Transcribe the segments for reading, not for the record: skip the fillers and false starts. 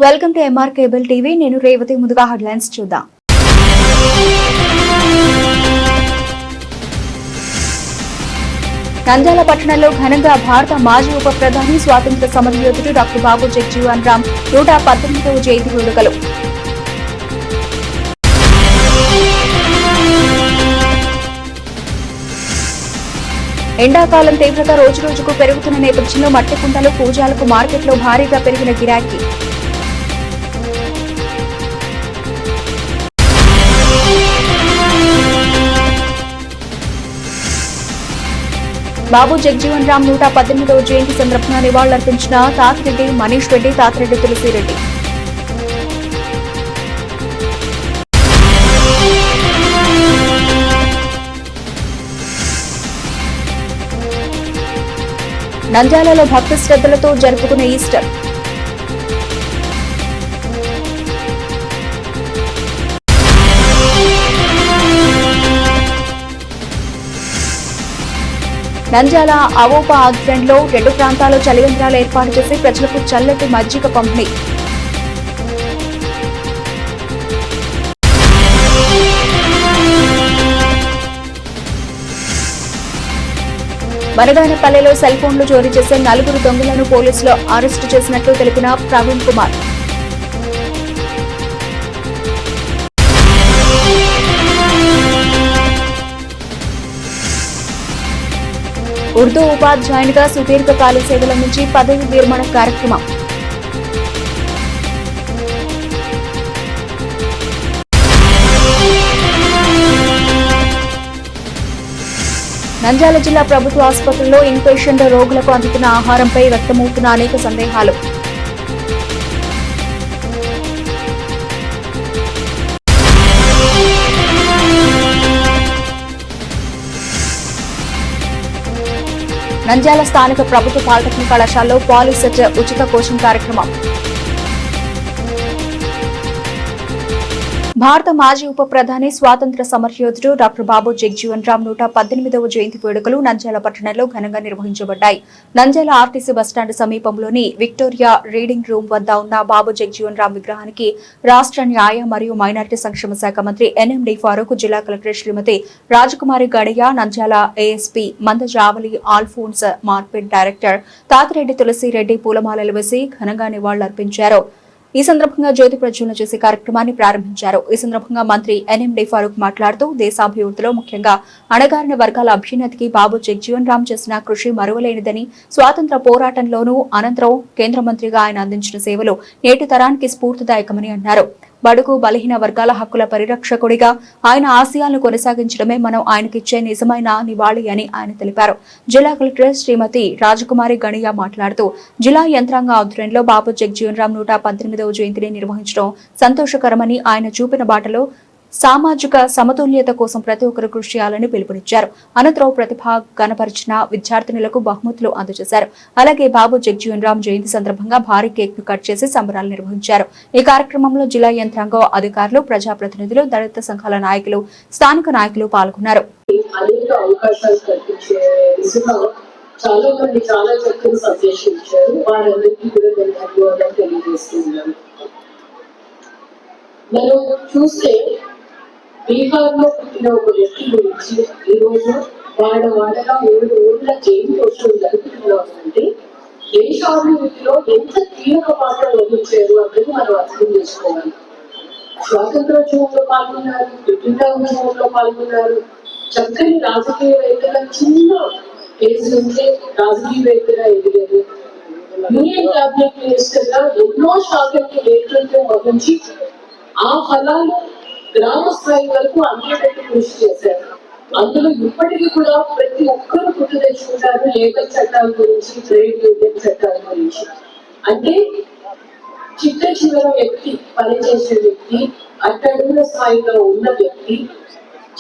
Welcome to MR cable TV. నేను రేవతి. ముందుగా headlines చూద్దాం. నంద్యాల పట్టణంలో ఘనంగా భారత మాజీ ఉప ప్రధాని స్వాతంత్ర సమరయోధుడు డాక్టర్ బాబు జగ్జీవన్ రామ్ 118వ జయంతి వేడుకలు. ఎండాకాలం తీవ్రత రోజురోజుకు పెరుగుతున్న నేపథ్యంలో మట్టి కుంటలు పూజాలకు మార్కెట్లో భారీగా పెరిగిన గిరాకీ. బాబు జగ్జీవన్ రామ్ 118వ జయంతి సందర్భంగా నివాళులర్పించిన తాతిరెడ్డి మనీష్ రెడ్డి, తాతిరెడ్డి తులసిరెడ్డి. నంద్యాలలో భక్తి శ్రద్ధలతో జరుపుకునే ఈస్టర్. నంద్యాల అవోపా ఆధ్వర్యంలో 2 ప్రాంతాల్లో చలివేంద్రాలు ఏర్పాటు చేసి ప్రజలకు చల్లటి మజ్జిగ పంపిణీ. బనగానపల్లెలో సెల్ ఫోన్లు చోరీ చేసే 4 దొంగలను పోలీసులు అరెస్టు చేసినట్లు తెలిపిన ప్రవీణ్ కుమార్. ఉర్దూ ఉపాధ్యాయునిగా సుదీర్ఘకాల సేవల నుంచి పదవి విరమణ కార్యక్రమం. నంద్యాల జిల్లా ప్రభుత్వ ఆసుపత్రిలో ఇన్పేషెంట్ రోగులకు అందుతున్న ఆహారంపై వ్యక్తమవుతున్న అనేక సందేహాలు. నంద్యాల స్థానిక ప్రభుత్వ పాలిటెక్నిక్ కళాశాలలో పాలిసెట్ ఉచిత కోచింగ్ కార్యక్రమం. భారత మాజీ ఉప ప్రధాని స్వాతంత్ర సమరయోధుడు డాక్టర్ బాబు జగ్జీవన్ రామ్ 118వ జయంతి వేడుకలు నంద్యాల పట్టణంలో ఘనంగా నిర్వహించబడ్డాయి. నంద్యాల ఆర్టీసీ బస్టాండ్ సమీపంలోని విక్టోరియా రీడింగ్ రూమ్ వద్ద ఉన్న బాబు జగ్జీవన్ రామ్ విగ్రహానికి రాష్ట్ర న్యాయ మరియు మైనారిటీ సంక్షేమ శాఖ మంత్రి ఎన్ఎండి ఫారూక్, జిల్లా కలెక్టర్ శ్రీమతి రాజకుమారి గడియ, నంద్యాల ఏఎస్పీ మందజావలి ఆల్ఫోన్స్ మార్కెట్ డైరెక్టర్ తాతిరెడ్డి తులసిరెడ్డి పూలమాలలు వేసి ఘనంగా నివాళులర్పించారు. ఈ సందర్భంగా జ్యోతి ప్రజ్వలన చేసే కార్యక్రమాన్ని ప్రారంభించారు. ఈ సందర్భంగా మంత్రి ఎన్ఎండి ఫారూక్ మాట్లాడుతూ దేశాభివృద్ధిలో ముఖ్యంగా అణగారిన వర్గాల అభ్యున్నతికి బాబు జగ్జీవన్ రామ్ చేసిన కృషి మరువలేనిదని, స్వాతంత్ర పోరాటంలోనూ అనంతరం కేంద్ర మంత్రిగా ఆయన అందించిన సేవలు నేటి తరానికి స్ఫూర్తిదాయకమని అన్నారు. బడుగు బలహీన వర్గాల హక్కుల పరిరక్షకుడిగా ఆయన ఆశయాలను కొనసాగించడమే మనం ఆయనకిచ్చే నిజమైన నివాళి అని ఆయన తెలిపారు. జిల్లా కలెక్టర్ శ్రీమతి రాజకుమారి గణియా మాట్లాడుతూ జిల్లా యంత్రాంగ ఆధ్వర్యంలో బాబు జగ్జీవన్ రామ్ 118వ జయంతిని నిర్వహించడం సంతోషకరమని, ఆయన చూపిన బాటలో సామాజిక సమతుల్యత కోసం ప్రతి ఒక్కరు కృషి చేయాలని పిలుపునిచ్చారు. అనంతరం ప్రతిభ కనపరిచిన విద్యార్థినులకు బహుమతులు అందజేశారు. అలాగే బాబు జగ్జీవన్ రామ్ జయంతి సందర్భంగా భారీ కేక్ ను కట్ చేసి సంబరాలు నిర్వహించారు. ఈ కార్యక్రమంలో జిల్లా యంత్రాంగం అధికారులు, ప్రజాప్రతినిధులు, దళిత సంఘాల నాయకులు, స్థానిక నాయకులు పాల్గొన్నారు. చాలా మంది చాలా చక్కని సందేశం ఇచ్చారు. వారందరికీ కూడా ధన్యవాదాలు తెలియజేస్తున్నాను. మనం చూస్తే బీహార్ లో పుట్టిన ఒక వ్యక్తి గురించి ఈరోజు వాడగా 3 ఊళ్ళ జైలు కోసం జరుపుతున్నామంటే దేశాభివృద్ధిలో ఎంత కీలక పాత్ర వహించారు అన్నది మనం అర్థం చేసుకోవాలి. స్వాతంత్రోద్యమంలో పాల్గొన్నారు, విభిన్న ఉద్యమంలో పాల్గొన్నారు. చక్కని రాజకీయవేత్తగా చిన్న ఏజ్ నుంచే రాజకీయవేత్తగా ఎదిగారు. యూనియన్ క్యాబినెట్ మినిస్టర్ గా ఎన్నో శాఖలకి నేతృత్వం వహించి ఆ ఫలాలు గ్రామ స్థాయి వరకు అందేటట్టు కృషి చేశారు. అందులో ఇప్పటికీ కూడా ప్రతి ఒక్కరు గుర్తు తెచ్చుకుంటారు లేబర్ చట్టాల గురించి, ట్రేడ్ యూనియన్ చట్టాల గురించి. అంటే చివర వ్యక్తి, పనిచేసే వ్యక్తి, అట్టడుగుల స్థాయిలో ఉన్న వ్యక్తి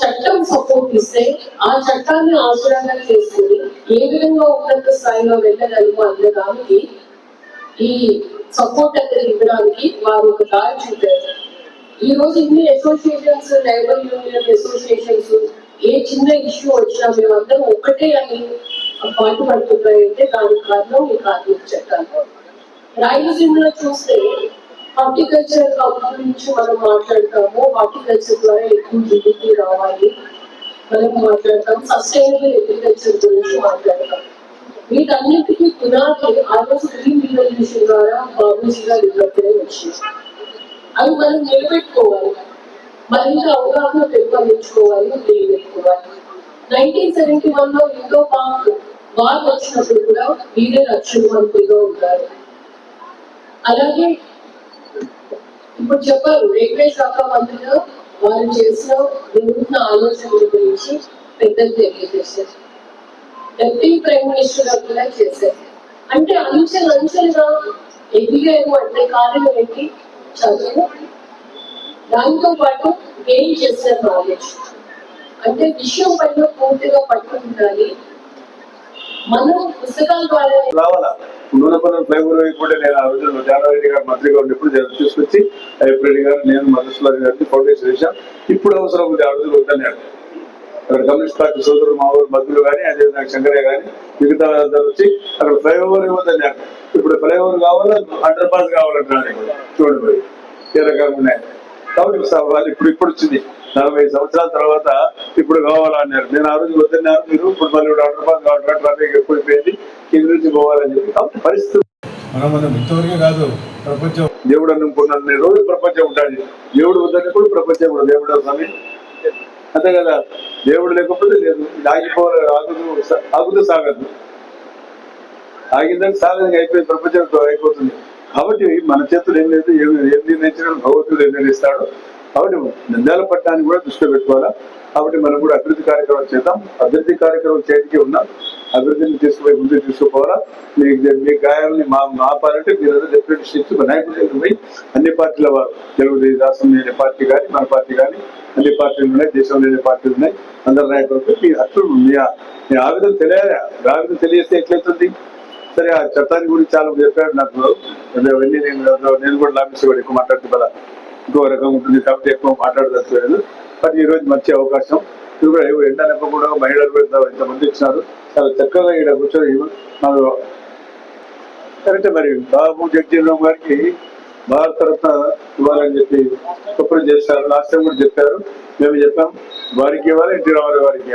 చట్టం సపోర్ట్ ఇస్తే ఆ చట్టాన్ని ఆచరణ చేసుకుని ఏ విధంగా ఉన్నత స్థాయిలో వెళ్ళగలము అన్నదానికి ఈ సపోర్ట్ అనేది ఇవ్వడానికి వారు ఒక దారి చూపారు. ఈ రోజు ఇన్ని అసోసియేషన్స్, లేబర్ యూనియన్ అసోసియేషన్స్ ఏ చిన్న ఇష్యూ వచ్చినా మేమందరం ఒక్కటే అని పాటుపడుతున్నాయంటే దానికి కారణం ఈ కార్మిక చట్టాలు. రాయలసీమలో చూస్తే హార్టికల్చర్ గురించి మనం మాట్లాడతాము. హార్టికల్చర్ ద్వారా ఎక్కువ జీడిపి రావాలి మనం మాట్లాడతాం. సస్టైనబుల్ అగ్రికల్చర్ గురించి మాట్లాడతాం. వీటన్నిటికీ పునాది ఆ రోజు గ్రీన్ రివల్యూషన్ ద్వారా బాబూజీ గారు ఇవ్వడమే వచ్చింది. అవి మనం నిలబెట్టుకోవాలి, మరింత అవగాహన పెంపొందించుకోవాలి, నిలబెట్టుకోవాలి. 1971 లో ఇండో పాక్ వార్ వచ్చినప్పుడు కూడా వీరే రక్షణ మంత్రిగా ఉంటారు. అలాగే ఇప్పుడు చెప్పారు రైల్వే శాఖ మంత్రిగా వారు చేసిన వినూత్న ఆలోచనల గురించి పెద్దలు తెలియజేశారు. డెప్యూటీ ప్రైమ్ మినిస్టర్ కూడా చేశారు. అంటే అంచెలుగా ఎదిగారు అంటే కారణం ఏంటి? చదువు, దాంతో పాటు గెయిన్ చేసిన నాలెడ్జ్. అంటే విషయం పైన పూర్తిగా పట్టుకుంటాలి. మనం పుస్తకాల ద్వారా నూనెపల్లి ఫ్లైఓవర్ కూడా నేను ఆ రోజు జానారెడ్డి గారు మంత్రిగా ఉన్నప్పుడు తీసుకొచ్చి రెడ్డి గారు నేను మధుసూరి గారికి ఫౌండేషన్ వేసాం. ఇప్పుడు అవసరం ఉంది, ఆ రోజులు వద్దన్నాడు. అక్కడ కమ్యూనిస్ట్ పార్టీ సోదరులు మా ఊరు మధులు కానీ అదేవిధంగా శంకరయ్య కానీ మిగతా వచ్చి అక్కడ ఫ్లైఓవర్ ఇవ్వద్దన్నాడు. ఇప్పుడు ఫ్లైఓవర్ కావాలా, అండర్ పాస్ కావాలంటున్నాను. చూడండి ఏ రకంగా ఉన్నాయి. కాబట్టి వాళ్ళు ఇప్పుడు వచ్చింది 40 సంవత్సరాల తర్వాత ఇప్పుడు కావాలన్నారు. నేను ఆ రోజు వద్దన్నారు. మీరు ఇప్పుడు మళ్ళీ అండర్ పాస్ కావాలి, ట్రాఫిక్ ఎక్కువైపోయింది, కింద నుంచి పోవాలని చెప్పి. కాబట్టి పరిస్థితి మనం ఇంతవరకే కాదు, ప్రపంచం దేవుడు అనుకున్న రోజు ప్రపంచం ఉంటుంది. దేవుడు వద్దని కూడా ప్రపంచం కూడా దేవుడు స్వామి అంతే కదా. దేవుడు లేకపోతే లేదు, ఆగుతూ సాగదు, ఆగిందని సాగదు, అయిపోయింది, ప్రపంచం అయిపోతుంది. కాబట్టి మన చేతులు ఏం లేదు, ఏం నిర్ణయించిన భగవంతుడు ఏం నిర్ణయిస్తాడు. కాబట్టి నంద్యాల పట్టణాన్ని కూడా దృష్టిలో పెట్టుకోవాలా. కాబట్టి మనం కూడా అభివృద్ధి కార్యక్రమాలు చేద్దాం. అభివృద్ధి కార్యక్రమం చేయడానికి ఉన్నాం. అభివృద్ధిని తీసుకుపోయి ముందుకు తీసుకుపోవాలా. మీ గాయాలని ఆపాలంటే మీరు డిప్యూటీ స్టేట్స్ నాయకులు పోయి అన్ని పార్టీల వారు, తెలుగుదేశం రాష్ట్రం లేని పార్టీ కానీ మన పార్టీ కానీ అన్ని పార్టీలు ఉన్నాయి, దేశంలో లేని పార్టీలు ఉన్నాయి, అందరు నాయకులకు మీ హక్కులు మీ ఆవేదన తెలియాలి. ఆవేదన తెలియస్తే ఎట్లయితుంది? సరే, ఆ చట్టాన్ని గురించి చాలా చెప్పాడు నాకు. అవన్నీ నేను కూడా లాభించేవాడు ఎక్కువ మాట్లాడుతూ కదా, ఇంకో రకం ఉంటుంది కాబట్టి ఎక్కువ మాట్లాడదలుచుకోలేదు. కానీ ఈ రోజు మంచి అవకాశం. ఇది కూడా ఎండనక కూడా మహిళలు కూడా ఇంతమంది ఇచ్చినారు. చాలా చక్కగా ఇక్కడ కూర్చొని నాకు కరెక్టే. మరి బాబు జగ్జీవన్ గారికి భారత రత్న ఇవ్వాలని చెప్పి ఒప్పుడు చేస్తారు. లాస్ట్ టైం కూడా చెప్పారు, మేము చెప్పాం. వారికి ఇవ్వాలి, ఎన్టీ రామారావు గారికి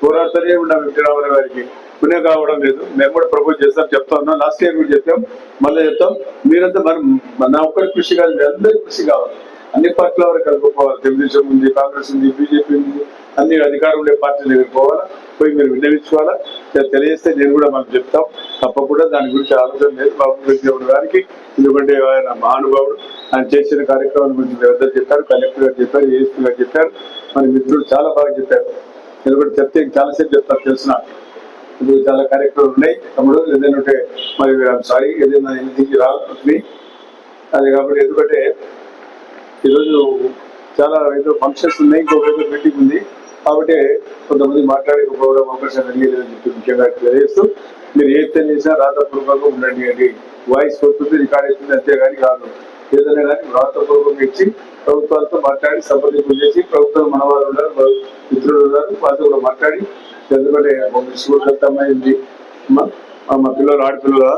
పోరాడుతూనే ఉన్నాం. ఎన్టీ రామారావు గారికి పుణ్యం కావడం లేదు. మేము కూడా ప్రపోజ్ చేస్తాం, చెప్తా ఉన్నాం. లాస్ట్ ఇయర్ కూడా చెప్పాం, మళ్ళీ చెప్తాం. మీరంతా మన నా ఒక్కరి కృషి కాదు, అందరి కృషి కావాలి. అన్ని పార్టీల వరకు కలుపుకోవాలి. తెలుగుదేశం ఉంది, కాంగ్రెస్ ఉంది, బీజేపీ ఉంది, అన్ని అధికారంలో పార్టీల దగ్గరికి పోవాలా, పోయి మీరు విన్నవించుకోవాలా. తెలియజేస్తే నేను కూడా మనం చెప్తాం. తప్పకుండా దాని గురించి ఆలోచన లేదు బాబు జగ్జీవన్ గారికి. ఎందుకంటే ఆయన మహానుభావుడు. ఆయన చేసిన కార్యక్రమాల గురించి ఎవరు చెప్పారు, కలెక్టర్ గారు చెప్పారు, ఏఎస్పీ గారు చెప్పారు, మన మిత్రులు చాలా బాగా చెప్పారు. ఎందుకంటే చెప్తే చాలాసేపు చెప్తారు తెలిసిన. ఇప్పుడు చాలా కార్యక్రమాలు ఉన్నాయి తమ్ముడు. ఏదైనా ఉంటే మరి సారీ ఏదైనా ఇంటికి రావాలి అది. కాబట్టి ఎందుకంటే ఈరోజు చాలా ఏదో ఫంక్షన్స్ ఉన్నాయి, ఇంకొక ఏదో మీటింగ్ ఉంది. కాబట్టి కొంతమంది మాట్లాడకపోవడం అవకాశం కలిగేదని చెప్పి ముఖ్యంగా తెలియజేస్తూ, మీరు ఏ తెలియజేసినా రాతపూర్వకంగా ఉండండి అండి. వాయిస్ వస్తుంది, రికార్డ్ అవుతుంది, అంతేగాని కాదు. ఏదైనా కానీ రాతపూర్వకంగా ఇచ్చి ప్రభుత్వాలతో మాట్లాడి సంప్రదింపులు చేసి, ప్రభుత్వం మన వారు ఉన్నారు, మిత్రులు ఉన్నారు, వాళ్ళతో కూడా మాట్లాడి. ఎందుకంటే స్కూల్ అమ్మాయి మా పిల్లలు ఆడపిల్లలు.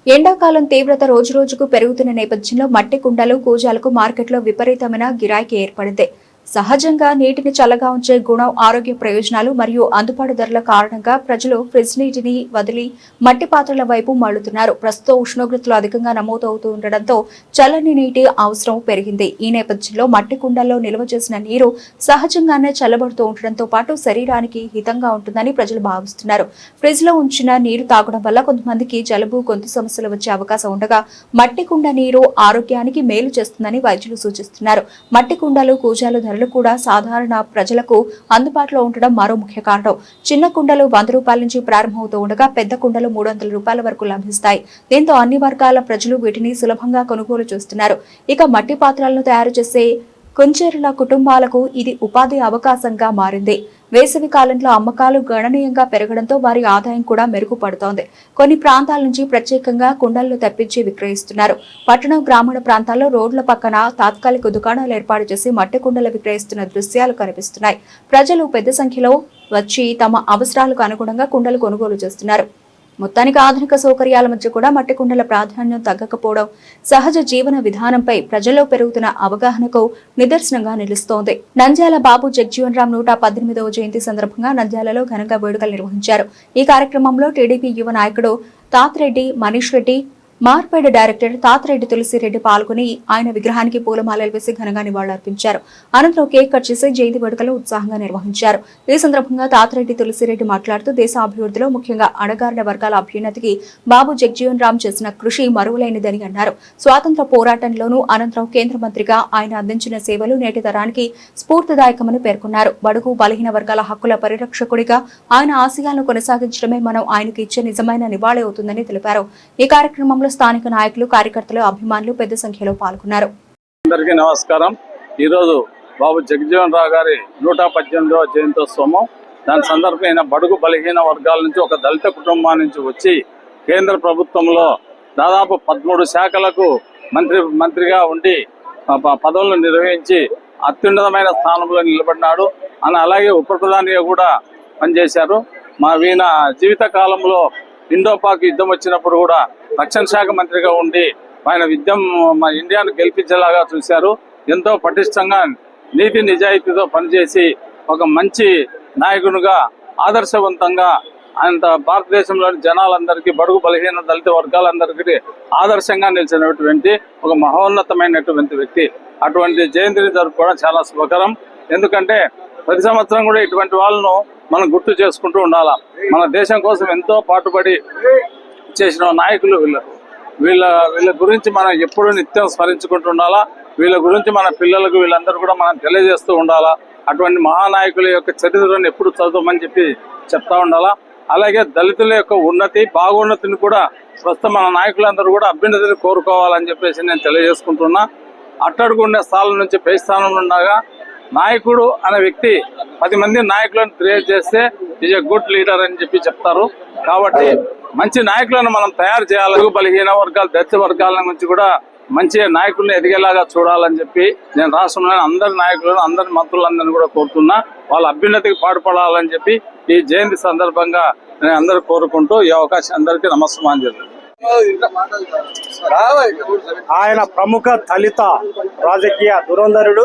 ఎండాకాలం తీవ్రత రోజురోజుకు పెరుగుతున్న నేపథ్యంలో మట్టి కుండలు, కూజాలకు మార్కెట్లో విపరీతమైన గిరాకీ ఏర్పడింది. సహజంగా నీటిని చల్లగా ఉంచే గుణం, ఆరోగ్య ప్రయోజనాలు మరియు అందుబాటు ధరల కారణంగా ప్రజలు ఫ్రిడ్జ్ నీటిని వదిలి మట్టి పాత్రల వైపు మళ్లుతున్నారు. ప్రస్తుతం ఉష్ణోగ్రతలు అధికంగా నమోదవుతూ ఉండడంతో చల్లని నీటి అవసరం పెరిగింది. ఈ నేపథ్యంలో మట్టి కుండల్లో నిల్వ చేసిన నీరు సహజంగానే చల్లబడుతూ ఉండడంతో పాటు శరీరానికి హితంగా ఉంటుందని ప్రజలు భావిస్తున్నారు. ఫ్రిడ్జ్ లో ఉంచిన నీరు తాగడం వల్ల కొంతమందికి జలుబు, గొంతు సమస్యలు వచ్చే అవకాశం ఉండగా మట్టి కుండ నీరు ఆరోగ్యానికి మేలు చేస్తుందని వైద్యులు సూచిస్తున్నారు. మట్టి కుండలు, కూజాలు ధరలు కూడా సాధారణ ప్రజలకు అందుబాటులో ఉండడం మరో ముఖ్య కారణం. చిన్న కుండలు 100 రూపాయల నుంచి ప్రారంభమవుతూ ఉండగా పెద్ద కుండలు 300 రూపాయల వరకు లభిస్తాయి. దీంతో అన్ని వర్గాల ప్రజలు వీటిని సులభంగా కొనుగోలు చేస్తున్నారు. ఇక మట్టి పాత్రలను తయారు చేసే కుంచెరుల కుటుంబాలకు ఇది ఉపాధి అవకాశంగా మారింది. వేసవి కాలంలో అమ్మకాలు గణనీయంగా పెరగడంతో వారి ఆదాయం కూడా మెరుగుపడుతోంది. కొన్ని ప్రాంతాల నుంచి ప్రత్యేకంగా కుండలను తెప్పించి విక్రయిస్తున్నారు. పట్టణం, గ్రామీణ ప్రాంతాల్లో రోడ్ల పక్కన తాత్కాలిక దుకాణాలు ఏర్పాటు చేసి మట్టి కుండలు విక్రయిస్తున్న దృశ్యాలు కనిపిస్తున్నాయి. ప్రజలు పెద్ద సంఖ్యలో వచ్చి తమ అవసరాలకు అనుగుణంగా కుండలు కొనుగోలు చేస్తున్నారు. మొత్తానికి ఆధునిక సౌకర్యాల మధ్య కూడా మట్టి కుండల ప్రాధాన్యం తగ్గకపోవడం సహజ జీవన విధానంపై ప్రజల్లో పెరుగుతున్న అవగాహనకు నిదర్శనంగా నిలుస్తోంది. నంద్యాల బాబు జగ్జీవన్ రామ్ 118వ జయంతి సందర్భంగా నంద్యాలలో ఘనంగా వేడుకలు నిర్వహించారు. ఈ కార్యక్రమంలో టీడీపీ యువ నాయకుడు తాతిరెడ్డి మనీష్ రెడ్డి, మార్పేడ్ డైరెక్టర్ తాతిరెడ్డి తులసిరెడ్డి పాల్గొని ఆయన విగ్రహానికి పూలమాలలు వేసి ఘనంగా నివాళులర్పించారు. అనంతరం కేక్ కట్ చేసి జయంతి వేడుకలు ఉత్సాహంగా నిర్వహించారు. ఈ సందర్భంగా తాతిరెడ్డి తులసిరెడ్డి మాట్లాడుతూ దేశ అభివృద్ధిలో ముఖ్యంగా అణగారిన వర్గాల అభ్యున్నతికి బాబు జగ్జీవన్ రామ్ చేసిన కృషి మరువలేనిదని అన్నారు. స్వాతంత్ర పోరాటంలోనూ అనంతరం కేంద్ర మంత్రిగా ఆయన అందించిన సేవలు నేటి తరానికి స్ఫూర్తిదాయకమని పేర్కొన్నారు. బడుగు బలహీన వర్గాల హక్కుల పరిరక్షకుడిగా ఆయన ఆశయాలను కొనసాగించడమే మనం ఆయనకు ఇచ్చే నిజమైన నివాళి అవుతుందని తెలిపారు. ఈ కార్యక్రమంలో స్థానిక నాయకులు, కార్యకర్తలు, అభిమానులు పెద్ద సంఖ్యలో పాల్గొన్నారు. అందరికీ నమస్కారం. ఈరోజు బాబు జగజీవన్ రావు గారి 118వ జయంతోత్సవం. దాని సందర్భమైన బడుగు బలహీన వర్గాల నుంచి ఒక దళిత కుటుంబం నుంచి వచ్చి కేంద్ర ప్రభుత్వంలో దాదాపు 13 శాఖలకు మంత్రిగా ఉండి పదవులను నిర్వహించి అత్యున్నతమైన స్థానంలో నిలబడినాడు. అలాగే ఉప ప్రధానిగా కూడా పనిచేశారు. వీణ జీవిత కాలంలో ఇండోపాక్ యుద్ధం వచ్చినప్పుడు కూడా రక్షణ శాఖ మంత్రిగా ఉండి ఆయన ఇండియాను గెలిపించేలాగా చూశారు. ఎంతో పటిష్టంగా నీతి నిజాయితీతో పనిచేసి ఒక మంచి నాయకునిగా ఆదర్శవంతంగా ఆయన భారతదేశంలోని జనాలందరికీ, బడుగు బలహీన దళిత వర్గాలందరికీ ఆదర్శంగా నిలిచినటువంటి ఒక మహోన్నతమైనటువంటి వ్యక్తి. అటువంటి జయంతిని జరుపుకోవడం చాలా శుభకరం. ఎందుకంటే ప్రతి సంవత్సరం కూడా ఇటువంటి వాళ్ళను మనం గుర్తు చేసుకుంటూ ఉండాలా. మన దేశం కోసం ఎంతో పాటుపడి చేసిన నాయకులు వీళ్ళ గురించి మనం ఎప్పుడూ నిత్యం స్మరించుకుంటూ ఉండాలా. వీళ్ళ గురించి మన పిల్లలకు వీళ్ళందరూ కూడా మనం తెలియజేస్తూ ఉండాలా. అటువంటి మహానాయకుల యొక్క చరిత్రను ఎప్పుడు చదవమని చెప్తా ఉండాలా. అలాగే దళితుల యొక్క ఉన్నతి, బాగోన్నతిని కూడా ప్రస్తుతం మన నాయకులందరూ కూడా అభ్యున్నతిని కోరుకోవాలని చెప్పేసి నేను తెలియజేసుకుంటున్నా. అట్టడుగుండే స్థానం నుంచి పై స్థానంలో ఉండగా నాయకుడు అనే వ్యక్తి 10 మంది నాయకులను క్రియేట్ చేస్తే ఈజ్ ఎ గుడ్ లీడర్ అని చెప్తారు. కాబట్టి మంచి నాయకులను మనం తయారు చేయాలి. బలహీన వర్గాలు, దళిత వర్గాల నుంచి కూడా మంచి నాయకులను ఎదిగేలాగా చూడాలని చెప్పి నేను రాష్ట్రంలోని అందరి నాయకులను, అందరి మంత్రులందరినీ కూడా కోరుతున్నా. వాళ్ళ అభ్యున్నతికి పాటుపడాలని చెప్పి ఈ జయంతి సందర్భంగా నేను అందరూ కోరుకుంటూ ఈ అవకాశం అందరికీ నమస్కారం. ఆయన ప్రముఖ దళిత రాజకీయ దురంధరుడు,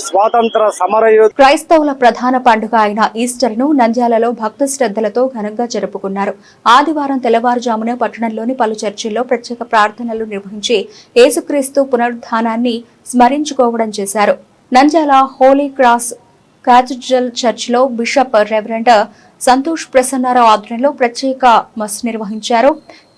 స్వాతంత్ర సమరయోధుడు. క్రైస్తవుల ప్రధాన పండుగ అయిన ఈస్టర్ ను నంద్యాలలో భక్తి శ్రద్ధలతో ఘనంగా జరుపుకున్నారు. ఆదివారం తెల్లవారుజామున పట్టణంలోని పలు చర్చిల్లో ప్రత్యేక ప్రార్థనలు నిర్వహించి యేసుక్రీస్తు పునరుద్ధానాన్ని స్మరించుకోవడం చేశారు. నంద్యాల హోలీ క్రాస్ క్యాథడ్రల్ చర్చిలో బిషప్ రెవరెండ్ సంతోష్ ప్రసన్నారావు ఆధ్వర్యంలో ప్రత్యేక మస్ నిర్వహించారు.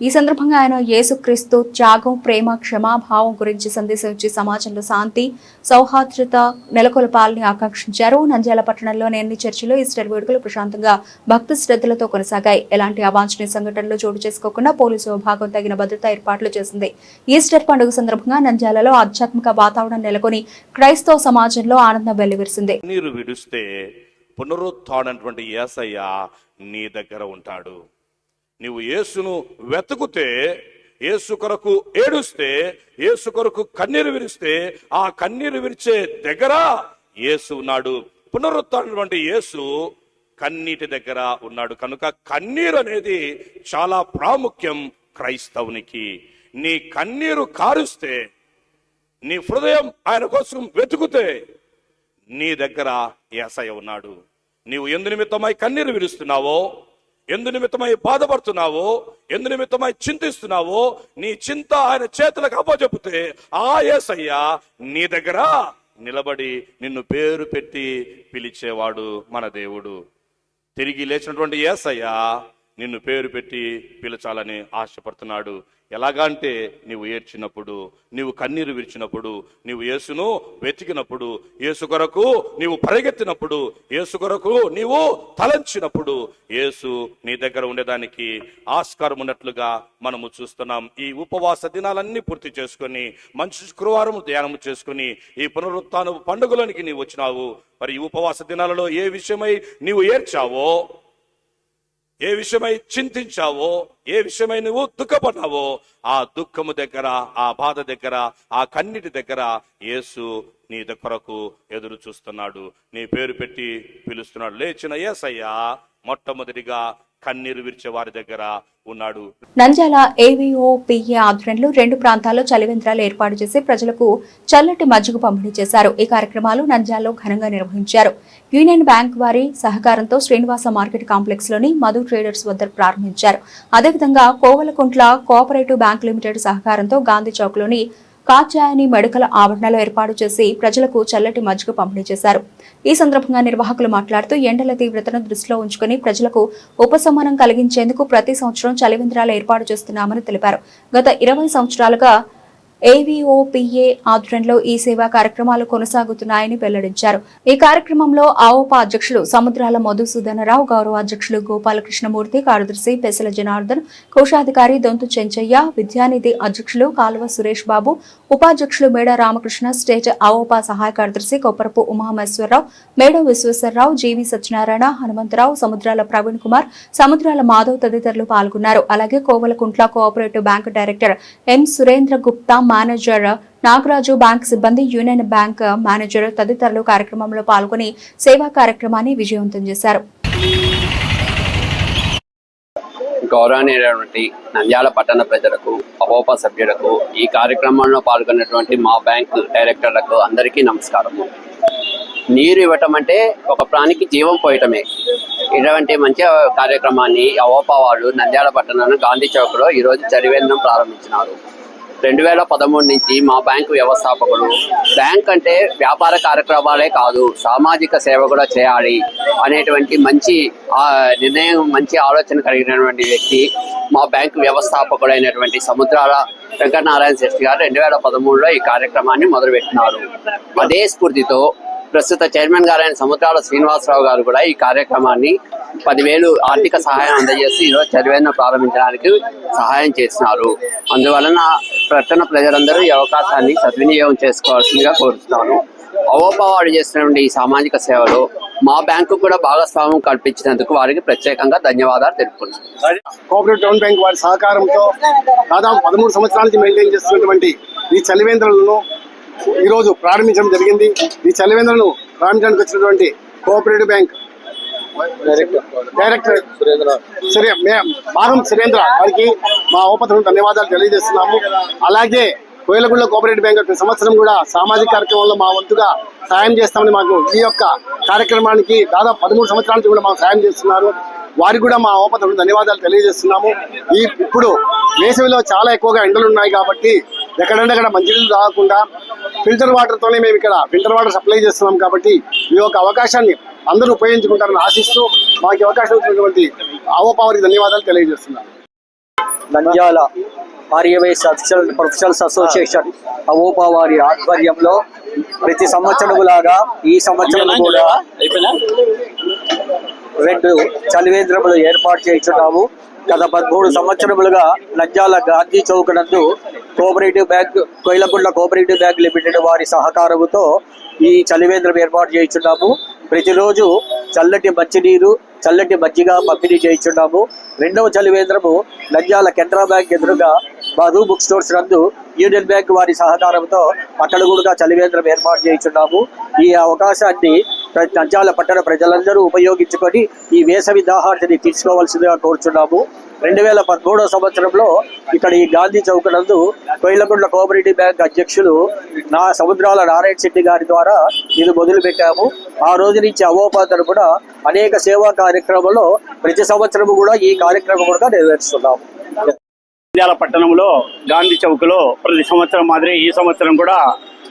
ఈ సందర్భంగా ఆయన యేసుక్రీస్తు త్యాగం, ప్రేమ, క్షమాభావం గురించి సందేశం ఇచ్చి సమాజంలో శాంతి, సౌహార్దత నెలకొల్పాలని ఆకాంక్షించారు. నంద్యాల పట్టణంలోని అన్ని చర్చిలో ఈస్టర్ వేడుకలు ప్రశాంతంగా భక్తి శ్రద్ధలతో కొనసాగాయి. ఎలాంటి అవాంఛనీయ సంఘటనలు చోటు చేసుకోకుండా పోలీసు విభాగం తగిన భద్రతా ఏర్పాట్లు చేసింది. ఈస్టర్ పండుగ సందర్భంగా నంద్యాలలో ఆధ్యాత్మిక వాతావరణం నెలకొని క్రైస్తవ సమాజంలో ఆనందం వెల్లివిరిసింది. పునరుత్థానటువంటి యేసయ్య నీ దగ్గర ఉంటాడు. నీవు యేసును వెతుకుతే, యేసు కొరకు ఏడుస్తే, యేసు కొరకు కన్నీరు విరిస్తే, ఆ కన్నీరు విరిచే దగ్గర యేసు ఉన్నాడు. పునరుత్థానటువంటి యేసు కన్నీటి దగ్గర ఉన్నాడు. కనుక కన్నీరు అనేది చాలా ప్రాముఖ్యం క్రైస్తవునికి. నీ కన్నీరు కారుస్తే, నీ హృదయం ఆయన కోసం వెతుకుతే నీ దగ్గర యేసయ్య ఉన్నాడు. నీవు ఎందు నిమిత్తమై కన్నీరు విరుస్తున్నావో, ఎందు నిమిత్తమై బాధపడుతున్నావో, ఎందు నిమిత్తమై చింతిస్తున్నావో, నీ చింత ఆయన చేతులకు అప్పచెబితే ఆ యేసయ్య నీ దగ్గర నిలబడి నిన్ను పేరు పెట్టి పిలిచేవాడు మన దేవుడు. తిరిగి లేచినటువంటి యేసయ్య నిన్ను పేరు పెట్టి పిలచాలని ఆశపడుతున్నాడు. ఎలాగంటే నీవు ఏడ్చినప్పుడు, నీవు కన్నీరు విరిచినప్పుడు, నీవు యేసును వెతికినప్పుడు, యేసు కొరకు నీవు పరిగెత్తినప్పుడు, యేసు కొరకు నీవు తలంచినప్పుడు యేసు నీ దగ్గర ఉండేదానికి ఆస్కారం ఉన్నట్లుగా మనము చూస్తున్నాం. ఈ ఉపవాస దినాలన్నీ పూర్తి చేసుకొని మంచి శుక్రవారం ధ్యానము చేసుకుని ఈ పునరుత్థాన పండుగలోనికి నీవు వచ్చినావు. మరి ఈ ఉపవాస దినాలలో ఏ విషయమై నీవు ఏడ్చావో, ఏ విషయమై చింతించావో, ఏ విషయమై నువ్వు దుఃఖపడ్డావో, ఆ దుఃఖము దగ్గర, ఆ బాధ దగ్గర, ఆ కన్నిటి దగ్గర యేసు నీ కొరకు ఎదురు చూస్తున్నాడు. నీ పేరు పెట్టి పిలుస్తున్నాడు. లేచిన యేసయ్య మొట్టమొదటిగా కన్నీరు విరిచే వారి దగ్గర ఉన్నాడు. నంద్యాల ఏవీఓపీఏ ఆధ్వర్యంలో 2 ప్రాంతాల్లో చలివేంద్రాలు ఏర్పాటు చేసి ప్రజలకు చల్లటి మజ్జిగ పంపిణీ చేశారు. ఈ కార్యక్రమాలు నంద్యాలలో ఘనంగా నిర్వహించారు. యూనియన్ బ్యాంక్ వారి సహకారంతో శ్రీనివాస మార్కెట్ కాంప్లెక్స్ లోని మధు ట్రేడర్స్ వద్ద ప్రారంభించారు. అదేవిధంగా కోవలకుంట్ల కోఆపరేటివ్ బ్యాంక్ లిమిటెడ్ సహకారంతో గాంధీ చౌక్ లోని కాచాయని మెడికల్ ఆవరణలో ఏర్పాటు చేసి ప్రజలకు చల్లటి మజ్జిగ పంపిణీ చేశారు. ఈ సందర్భంగా నిర్వాహకులు మాట్లాడుతూ ఎండల తీవ్రతను దృష్టిలో ఉంచుకుని ప్రజలకు ఉపశమనం కలిగించేందుకు ప్రతి సంవత్సరం చలివేంద్రాలు ఏర్పాటు చేస్తున్నామని తెలిపారు. గత 20 సంవత్సరాలుగా ఏవీఓపీఏ ఆధ్వర్యంలో ఈ సేవా కార్యక్రమాలు కొనసాగుతున్నాయని వెల్లడించారు. ఈ కార్యక్రమంలో ఆఓపా అధ్యక్షులు సముద్రాల మధుసూదనరావు, గౌరవ అధ్యక్షులు గోపాలకృష్ణమూర్తి, కార్యదర్శి పెసల జనార్దన్, కోశాధికారి దొంతు చెంచయ్య, విద్యానిధి అధ్యక్షులు కాలువ సురేష్ బాబు, ఉపాధ్యక్షులు మేడ రామకృష్ణ, స్టేట్ ఆఓపా సహాయ కార్యదర్శి కొప్పరపు ఉమామేశ్వరరావు, మేడ విశ్వేశ్వరరావు, జీవి సత్యనారాయణ, హనుమంతరావు, సముద్రాల ప్రవీణ్ కుమార్, సముద్రాల మాధవ్ తదితరులు పాల్గొన్నారు. అలాగే Kovelakuntla cooperative bank director M Surendra Gupta, manager Nagaraju, bank సిబ్బంది, యూనియన్ బ్యాంక్ మేనేజర్ తదితరులు కార్యక్రమంలో పాల్గొని సేవా కార్యక్రమాన్ని విజయవంతం చేశారు. గౌరవనీయులైనటువంటి నంద్యాల పట్టణ ప్రజలకు, అవోపా సభ్యులకు, ఈ కార్యక్రమంలో పాల్గొన్నటువంటి మా బ్యాంక్ డైరెక్టర్లకు అందరికీ నమస్కారము. నీరు ఇవ్వటం అంటే ఒక ప్రాణికి జీవం పోయటమే. ఇటువంటి మంచి కార్యక్రమాన్ని అవోపా వాళ్ళు నంద్యాల పట్టణంలో గాంధీ చౌక్లో ఈరోజు చలివేంద్రం ప్రారంభించినారు. 2013 నుంచి మా బ్యాంకు వ్యవస్థాపకులు బ్యాంక్ అంటే వ్యాపార కార్యక్రమాలే కాదు, సామాజిక సేవ కూడా చేయాలి అనేటువంటి మంచి నిర్ణయం, మంచి ఆలోచన కలిగినటువంటి వ్యక్తి మా బ్యాంకు వ్యవస్థాపకుడైనటువంటి సముద్రాల వెంకటనారాయణ శాస్త్రి గారు 2013లో ఈ కార్యక్రమాన్ని మొదలుపెట్టినారు. అదే స్ఫూర్తితో ప్రస్తుత చైర్మన్ గారైన సముద్రాల శ్రీనివాసరావు గారు కూడా ఈ కార్యక్రమాన్ని 10,000 ఆర్థిక సహాయం అందజేసి ఈరోజు చలివేంద్రం ప్రారంభించడానికి సహాయం చేస్తున్నారు. అందువలన పట్టణ ప్రజలందరూ ఈ అవకాశాన్ని సద్వినియోగం చేసుకోవాల్సిందిగా కోరుతున్నాను. అవోపా వాడు చేస్తున్నటువంటి ఈ సామాజిక సేవలో మా బ్యాంకు కూడా భాగస్వామ్యం కల్పించినందుకు వారికి ప్రత్యేకంగా ధన్యవాదాలు తెలుపుకుంటున్నాను. కోఆపరేటివ్ టౌన్ బ్యాంక్ వారి సహకారంతో దాదాపు 13 సంవత్సరాల నుంచి మెయింటైన్ చేస్తున్నటువంటి ఈ చలివేంద్రాలను ఈరోజు ప్రారంభించడం జరిగింది. ఈ చలివేంద్రను ప్రారంభించడానికి వచ్చినటువంటి కోఆపరేటివ్ బ్యాంక్ డైరెక్టర్ బారం సురేంద్ర గారికి మా ఓపతను ధన్యవాదాలు తెలియజేస్తున్నాము. అలాగే కోయలగూడ కోఆపరేటివ్ బ్యాంక్ ప్రతి సంవత్సరం కూడా సామాజిక కార్యక్రమంలో మా వంతుగా సాయం చేస్తామని మాకు ఈ యొక్క కార్యక్రమానికి దాదాపు 13 సంవత్సరాల నుంచి కూడా మాకు సాయం చేస్తున్నారు. వారికి కూడా మా ఓపతను ధన్యవాదాలు తెలియజేస్తున్నాము. ఇప్పుడు వేసవిలో చాలా ఎక్కువగా ఎండలు ఉన్నాయి కాబట్టి ఎక్కడంటే అక్కడ మంచినీళ్ళు తాగకుండా ఫిల్టర్ వాటర్తోనే మేము ఇక్కడ ఫిల్టర్ వాటర్ సప్లై చేస్తున్నాం. కాబట్టి ఈ యొక్క అవకాశాన్ని అందరూ ఉపయోగించుకుంటారని ఆశిస్తూ మాకు అవకాశం ఇచ్చినటువంటి అవోపా వారికి ధన్యవాదాలు తెలియజేస్తున్నాను. నంద్యాల ఆర్యవైస్ ప్రొఫెషనల్స్ అసోసియేషన్ అవోపా వారి ఆధ్వర్యంలో ప్రతి సంవత్సరం లాగా ఈ సంవత్సరం కూడా 2 చలివేంద్రములు ఏర్పాటు చేయించున్నాము. గత 13 సంవత్సరములుగా నంద్యాల గాంధీ చౌక్ నందు cooperative bank, Koilakuntla cooperative bank limited వారి సహకారముతో ఈ చలివేంద్రం ఏర్పాటు చేయించున్నాము. ప్రతిరోజు చల్లటి మంచినీరు, చల్లటి మజ్జిగ పంపిణీ చేయించున్నాము. 2వ చలివేంద్రము నంద్యాల కెనరా బ్యాంక్ ఎదురుగా మధు బుక్ స్టోర్స్ నందు యూనియన్ బ్యాంక్ వారి సహకారంతో అక్కడ కూడా చలివేంద్రం ఏర్పాటు చేయించున్నాము. ఈ అవకాశాన్ని నంద్యాల పట్టణ ప్రజలందరూ ఉపయోగించుకొని ఈ వేసవి దాహార్తిని తీర్చుకోవాల్సిందిగా కోరుచున్నాము. 2013వ సంవత్సరంలో ఇక్కడ ఈ గాంధీ చౌక్ నందు కోయిలగుండ్ల కోఆపరేటివ్ బ్యాంక్ అధ్యక్షులు సముద్రాల నారాయణ శెట్టి గారి ద్వారా ఇది మొదలు పెట్టాము. ఆ రోజు నుంచి అవోపా తరపున అనేక సేవా కార్యక్రమంలో ప్రతి సంవత్సరం కూడా ఈ కార్యక్రమం కూడా నెరవేరుస్తున్నాము. నంద్యాల పట్టణంలో గాంధీ చౌక్లో ప్రతి సంవత్సరం మాదిరి ఈ సంవత్సరం కూడా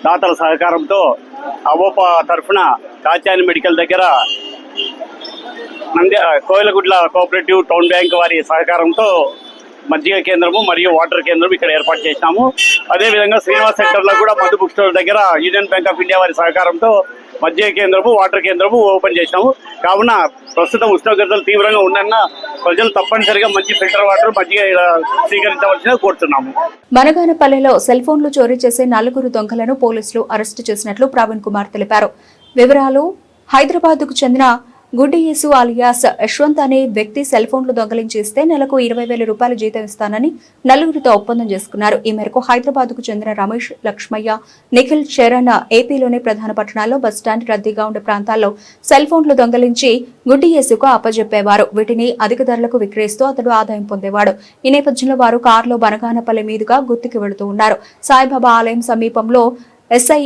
దాతల సహకారంతో అవోపా తరఫున కాచాని మెడికల్ దగ్గర కోయిలగుడ్ల కోఆపరేటివ్ టౌన్ బ్యాంక్ వారి సహకారంతో మజ్జిగ కేంద్రము మరియు వాటర్ కేంద్రం ఇక్కడ ఏర్పాటు చేసినాము. అదేవిధంగా శ్రీనివాస్ సెంటర్లో కూడా మధు బుక్ స్టోర్ దగ్గర యూనియన్ బ్యాంక్ ఆఫ్ ఇండియా వారి సహకారంతో మజ్జిగ కేంద్రము, వాటర్ కేంద్రము ఓపెన్ చేసినాము. కావున ప్రస్తుతం ఉష్ణోగ్రతలు తీవ్రంగా ఉన్నన్న ప్రజలు తప్పనిసరిగా మంచి ఫిల్టర్ వాటర్ మజ్జిగ స్వీకరించవలసిందిగా కోరుతున్నాము. మనగానపల్లెలో సెల్ ఫోన్లు చోరీ చేసే 4 దొంగలను పోలీసులు అరెస్టు చేసినట్లు ప్రవీణ్ కుమార్ తెలిపారు. వివరాలు హైదరాబాద్కు చెందిన గుడ్డి యేసు అలియాస్ యశ్వంత్ అనే వ్యక్తి సెల్ ఫోన్లు దొంగలించేస్తే నెలకు 20,000 రూపాయలు జీతం ఇస్తానని నలుగురితో ఒప్పందం చేసుకున్నారు. ఈ మేరకు హైదరాబాద్ కు చెందిన రమేష్, లక్ష్మయ్య, నిఖిల్, చరణ్ ఏపీలోని ప్రధాన పట్టణాల్లో బస్టాండ్ రద్దీగా ఉండే ప్రాంతాల్లో సెల్ ఫోన్లు దొంగలించి గుడ్డి యేసుకు అప్పజెప్పేవారు. వీటిని అధిక ధరలకు విక్రయిస్తూ అతడు ఆదాయం పొందేవాడు. ఈ నేపథ్యంలో వారు కారులో బనగానపల్లి మీదుగా గుత్తికి వెళుతూ ఉన్నారు. సాయిబాబా ఆలయం సమీపంలో ఎస్ఐ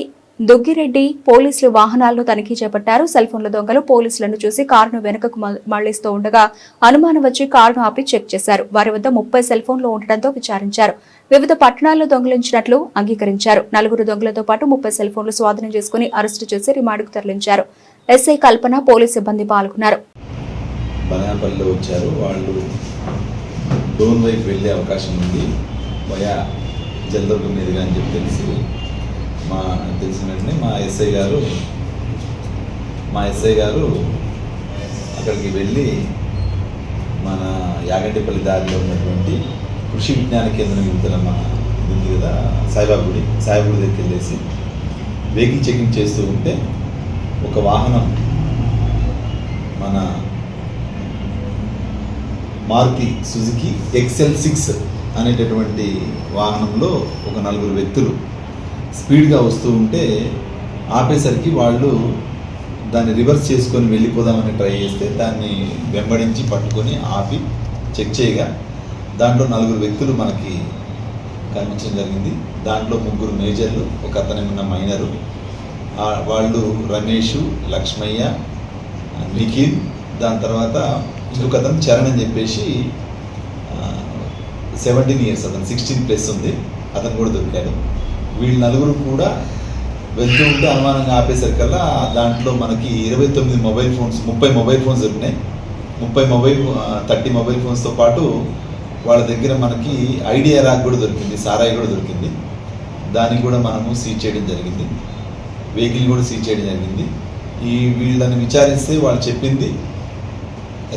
దుగ్గిరెడ్డి పోలీసులు వాహనాలను తనిఖీ చేపట్టారు. సెల్ ఫోన్ల దొంగలు పోలీసులను చూసి కారును వెనుకకు మళ్లిస్తూ ఉండగా అనుమానం వచ్చి కారును ఆపి చెక్ చేశారు. వారి వద్ద 30 సెల్ ఫోన్లు ఉండటంతో విచారించారు. వివిధ పట్టణాల్లో దొంగిలించినట్లు అంగీకరించారు. 4 దొంగలతో పాటు 30 సెల్ ఫోన్లు స్వాధీనం చేసుకుని అరెస్టు చేసి రిమాండ్కు తరలించారు. ఎస్ఐ కల్పన, పోలీసు సిబ్బంది పాల్గొన్నారు. బనాపల్లిలో వచ్చారు. వాళ్ళు డోన్ వైపు వెళ్ళే అవకాశం ఉంది, వయా జలదుర్గం మీదుగా అని చెప్పి తెలిసిన వెంటనే మా ఎస్ఐ గారు అక్కడికి వెళ్ళి మన యాగంటిపల్లి దారిలో ఉన్నటువంటి కృషి విజ్ఞాన కేంద్రం యువతల మన ఉంది కదా సాయిబాబా గుడి దగ్గరికి వెళ్ళేసి వెహికల్ చెకింగ్ చేస్తూ ఉంటే ఒక వాహనం మన మారుతి సుజుకి XL6 అనేటటువంటి వాహనంలో ఒక 4 వ్యక్తులు స్పీడ్గా వస్తూ ఉంటే ఆపేసరికి వాళ్ళు దాన్ని రివర్స్ చేసుకొని వెళ్ళిపోదామని ట్రై చేస్తే దాన్ని వెంబడించి పట్టుకొని ఆపి చెక్ చేయగా దాంట్లో 4 వ్యక్తులు మనకి కనిపించడం జరిగింది. దాంట్లో 3 మేజర్లు, ఒక అతనేమన్నా మైనరు. వాళ్ళు రమేష్, లక్ష్మయ్య, నిఖిల్, దాని తర్వాత ఇంకొక అతను చరణ్ అని చెప్పేసి 17 ఇయర్స్, అతను 16+ ఉంది, అతను కూడా దొరికాడు. వీళ్ళు 4 కూడా వెళ్తూ ఉంటే అనుమానంగా ఆపేసరికల్లా దాంట్లో మనకి 29 మొబైల్ ఫోన్స్, 30 మొబైల్ ఫోన్స్ దొరికినాయి. 30 మొబైల్ ఫోన్స్తో పాటు వాళ్ళ దగ్గర మనకి ఐడియా రాక్ కూడా దొరికింది, సారాయి కూడా దొరికింది. దాన్ని కూడా మనము సీజ్ చేయడం జరిగింది. వెహికల్ కూడా సీజ్ చేయడం జరిగింది. వీళ్ళని విచారిస్తే వాళ్ళు చెప్పింది,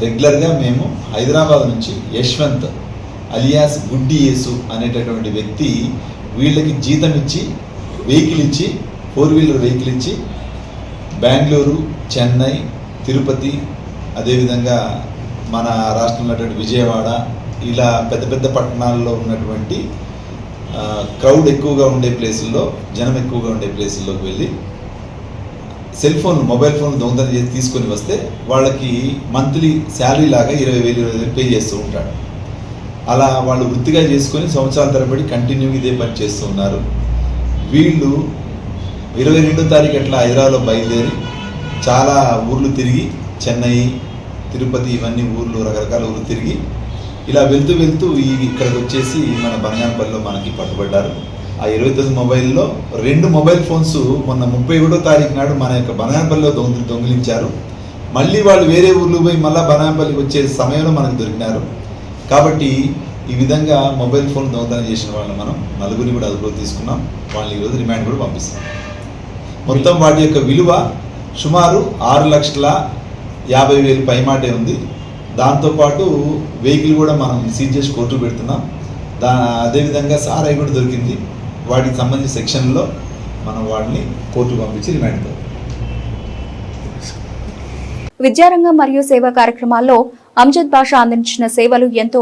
రెగ్యులర్గా మేము హైదరాబాద్ నుంచి యశ్వంత్ అలియాస్ గుడ్డి యేసు అనేటటువంటి వ్యక్తి వీళ్ళకి జీతం ఇచ్చి వెహికల్ ఇచ్చి 4-వీలర్ వెహికల్ ఇచ్చి బెంగళూరు, చెన్నై, తిరుపతి, అదేవిధంగా మన రాష్ట్రంలో ఉన్నటువంటి విజయవాడ, ఇలా పెద్ద పెద్ద పట్టణాల్లో ఉన్నటువంటి క్రౌడ్ ఎక్కువగా ఉండే ప్లేసుల్లో, జనం ఎక్కువగా ఉండే ప్లేసుల్లోకి వెళ్ళి మొబైల్ ఫోన్ దొంగతనం చేసి తీసుకొని వస్తే వాళ్ళకి మంత్లీ శాలరీ లాగా 20,000 పే చేస్తూ ఉంటాడు. అలా వాళ్ళు వృత్తిగా చేసుకొని సంవత్సరాల తరబడి కంటిన్యూగా ఇదే పని చేస్తూ ఉన్నారు. వీళ్ళు 22వ తారీఖు అట్లా హైదరాబాద్లో బయలుదేరి చాలా ఊర్లు తిరిగి, చెన్నై, తిరుపతి, ఇవన్నీ ఊర్లు, రకరకాల ఊర్లు తిరిగి ఇలా వెళ్తూ ఇక్కడికి వచ్చేసి మన బంగానపల్లిలో మనకి పట్టుబడ్డారు. ఆ 29 మొబైల్లో 2 మొబైల్ ఫోన్స్ మొన్న 31వ తారీఖు నాడు మన యొక్క బనాపల్లిలో దొంగిలించారు. మళ్ళీ వాళ్ళు వేరే ఊర్లు పోయి మళ్ళీ బనాపల్లికి వచ్చే సమయంలో మనకు దొరికినారు. కాబట్టి ఈ విధంగా మొబైల్ ఫోన్ దొంగతనం చేసిన వాళ్ళని మనం 4 కూడా అదుపులో తీసుకున్నాం. వాళ్ళని ఈరోజు రిమాండ్ కూడా పంపిస్తాం. మొత్తం వాటి యొక్క విలువ సుమారు 6,50,000 పైమాటే ఉంది. దాంతోపాటు వెహికల్ కూడా మనం సీజ్ చేసి కోర్టు పెడుతున్నాం. అదేవిధంగా సారాయి కూడా దొరికింది. వాటికి సంబంధించిన సెక్షన్లో మనం వాటిని కోర్టు పంపించి రిమాండ్. విద్యారంగం మరియు సేవా కార్యక్రమాల్లో అమ్జద్ బాషా అందించిన సేవలు ఎంతో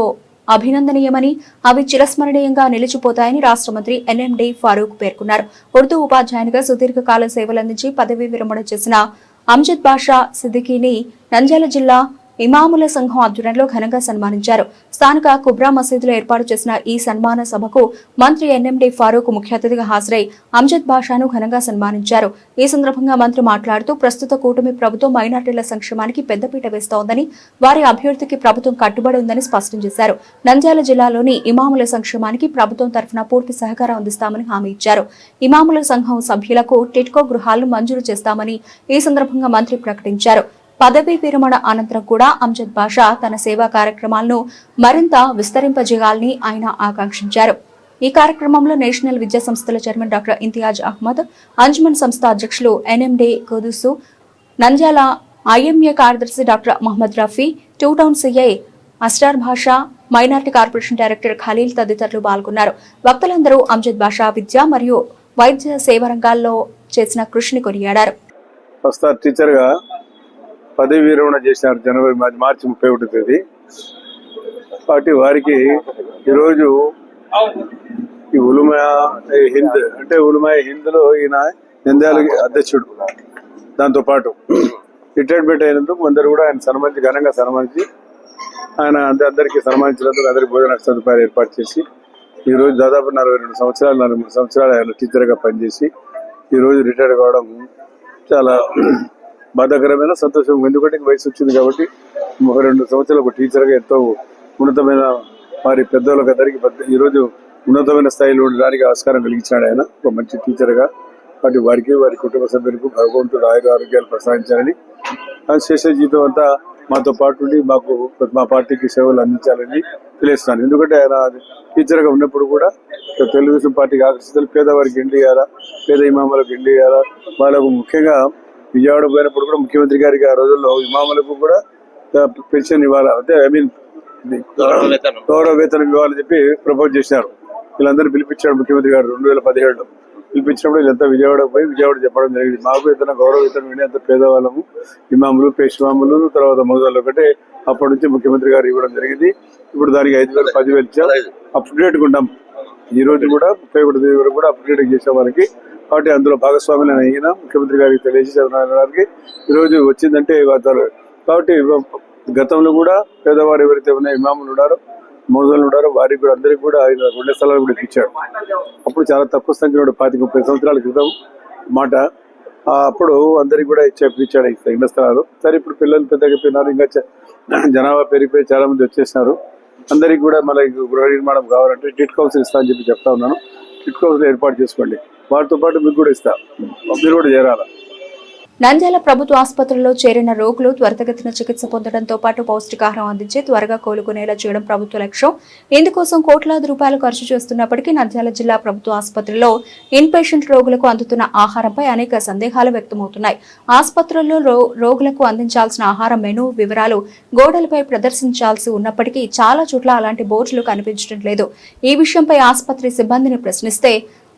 అభినందనీయమని, అవి చిరస్మరణీయంగా నిలిచిపోతాయని రాష్ట్ర మంత్రి ఎన్ఎండి ఫారూక్ పేర్కొన్నారు. ఉర్దూ ఉపాధ్యాయునిగా సుదీర్ఘకాలం సేవలందించి పదవీ విరమణ చేసిన అమ్జద్ బాషా సిద్దికీని నంద్యాల జిల్లా ఇమాముల సంఘం ఆధ్వర్యంలో ఘనంగా సన్మానించారు. స్థానిక కుబ్రా మసీదులో ఏర్పాటు చేసిన ఈ సన్మాన సభకు మంత్రి ఎన్ఎండి ఫారూక్ ముఖ్య అతిథిగా హాజరై అమ్జద్ బాషాను ఘనంగా సన్మానించారు. ఈ సందర్భంగా మంత్రి మాట్లాడుతూ ప్రస్తుత కూటమి ప్రభుత్వం మైనార్టీల సంక్షేమానికి పెద్దపీట వేస్తోందని, వారి అభివృద్ధికి ప్రభుత్వం కట్టుబడి ఉందని స్పష్టం చేశారు. నంద్యాల జిల్లాలోని ఇమాముల సంక్షేమానికి ప్రభుత్వం తరఫున పూర్తి సహకారం అందిస్తామని హామీ ఇచ్చారు. ఇమాముల సంఘం సభ్యులకు టిట్కో గృహాలను మంజూరు చేస్తామని ఈ సందర్భంగా మంత్రి ప్రకటించారు. పదవీ విరమణ అనంతరం కూడా అమ్జద్ బాషా తన సేవా కార్యక్రమాలను మరింత విస్తరింపజేయాలని ఆయన ఆకాంక్షించారు. ఈ కార్యక్రమంలో నేషనల్ విద్యా సంస్థల చైర్మన్ డాక్టర్ ఇంతియాజ్ అహ్మద్, అంజుమన్ సంస్థ అధ్యక్షులు ఎన్ఎండి కుదుసు, నంద్యాల ఐఎంఏ కార్యదర్శి doctor Mohammed Rafi, 2 town CI Asrar Basha, minority corporation director Khaleel తదితరులు పాల్గొన్నారు. వక్తలందరూ అమ్జద్ బాషా విద్య మరియు వైద్య సేవ రంగాల్లో చేసిన కృషిని కొనియాడారు. టీచర్గా పదవి విరమణ చేసినారు మార్చి 31వ తేదీ. కాబట్టి వారికి ఈరోజు ఈ ఉలుమా హింద్ అంటే ఉలుమా హింద్లో ఈయన నంద్యాల అధ్యక్షుడు. దాంతోపాటు రిటైర్మెంట్ అయినందుకు అందరూ కూడా ఆయన ఘనంగా సన్మానించి ఆయన అందరికీ సన్మానించినందుకు అందరికీ భోజన సదుపాయాలు ఏర్పాటు చేసి ఈరోజు దాదాపు 42 సంవత్సరాలు ఆయన టీచర్గా పనిచేసి ఈరోజు రిటైర్ కావడం చాలా బాధాకరమైన సంతోషం. ఎందుకంటే వయసు వచ్చింది కాబట్టి 32 సంవత్సరాలు ఒక టీచర్గా ఎంతో ఉన్నతమైన వారి పెద్దోళ్ళకి అందరికీ ఈరోజు ఉన్నతమైన స్థాయిలో ఉండడానికి ఆస్కారం కలిగించాడు ఆయన ఒక మంచి టీచర్గా. కాబట్టి వారికి వారి కుటుంబ సభ్యులకు భగవంతుడు ఆరోగ్యాలు ప్రసాదించాలని శేష జీవితం అంతా మాతో పాటు ఉండి మా పార్టీకి సేవలు అందించాలని తెలియస్తున్నాను. ఎందుకంటే ఆయన టీచర్గా ఉన్నప్పుడు కూడా తెలుగుదేశం పార్టీకి ఆకర్షితులు పేదవారికి ఇండ్లు ఇవ్వాలా, పేద ఇమాములకు ఇండ్లు ఇవ్వాలా, వాళ్ళకు ముఖ్యంగా విజయవాడ పోయినప్పుడు కూడా ముఖ్యమంత్రి గారికి ఆ రోజుల్లో ఇమాములకు కూడా పెన్షన్ ఇవ్వాలా, అంటే గౌరవ వేతనం ఇవ్వాలని చెప్పి ప్రపోజ్ చేశారు. వీళ్ళందరూ పిలిపించాడు ముఖ్యమంత్రి గారు 2017లో. పిలిపించినప్పుడు వీళ్ళంతా విజయవాడ చెప్పడం జరిగింది. మాకు ఏదైనా గౌరవ వేతనం వినే అంత పేదవాళ్ళము, ఇమాములు, పేష్వాములు, తర్వాత మోదాలు ఒకటే అప్పటి నుంచి ముఖ్యమంత్రి గారు ఇవ్వడం జరిగింది. ఇప్పుడు దానికి 5,000 10,000 ఇచ్చాం. అప్డేట్గా ఉంటాం. ఈ రోజు కూడా 31 తేదీ వరకు కూడా అప్డేట్ చేసే వారికి. కాబట్టి అందులో భాగస్వాములు అయిన ముఖ్యమంత్రి గారికి తెలియజేసి చంద్రబాబు ఈరోజు వచ్చిందంటే కాబట్టి గతంలో కూడా పేదవారు ఎవరైతే ఉన్నాయో ఇమాములు ఉన్నారో, మోజలు ఉన్నారో వారికి కూడా అందరికీ కూడా ఆయన 2 స్థలాలు కూడా ఇప్పించాడు. అప్పుడు చాలా తక్కువ సంఖ్యలో 25-30 సంవత్సరాల క్రితం మాట. అప్పుడు అందరికి కూడా ఇప్పించాడు 2 స్థలాలు. సరే ఇప్పుడు పిల్లలు పెద్దగా పోయినారు, ఇంకా జనాభా పెరిగిపోయి చాలా మంది వచ్చేసినారు. అందరికి కూడా మళ్ళీ గృహ నిర్మాణం కావాలంటే టిట్ కౌన్సిల్ ఇస్తా అని చెప్పి చెప్తా ఉన్నాను. టిట్ కౌన్సిల్ ఏర్పాటు చేసుకోండి, వాటితో పాటు మీకు కూడా ఇస్తా, మీరు కూడా చేరాలా. నంద్యాల ప్రభుత్వ ఆసుపత్రిలో చేరిన రోగులు త్వరితగతిన చికిత్స పొందడంతో పాటు పౌష్టికాహారం అందించి త్వరగా కోలుకునేలా చేయడం ప్రభుత్వ లక్ష్యం. ఇందుకోసం కోట్లాది రూపాయలు ఖర్చు చేస్తున్నప్పటికీ నంద్యాల జిల్లా ప్రభుత్వ ఆసుపత్రిలో ఇన్ పేషెంట్ రోగులకు అందుతున్న ఆహారంపై అనేక సందేహాలు వ్యక్తమవుతున్నాయి. ఆసుపత్రుల్లో రోగులకు అందించాల్సిన ఆహారం మెనూ వివరాలు గోడలపై ప్రదర్శించాల్సి ఉన్నప్పటికీ చాలా చోట్ల అలాంటి బోర్డులు కనిపించడం లేదు. ఈ విషయంపై ఆసుపత్రి సిబ్బందిని ప్రశ్నిస్తే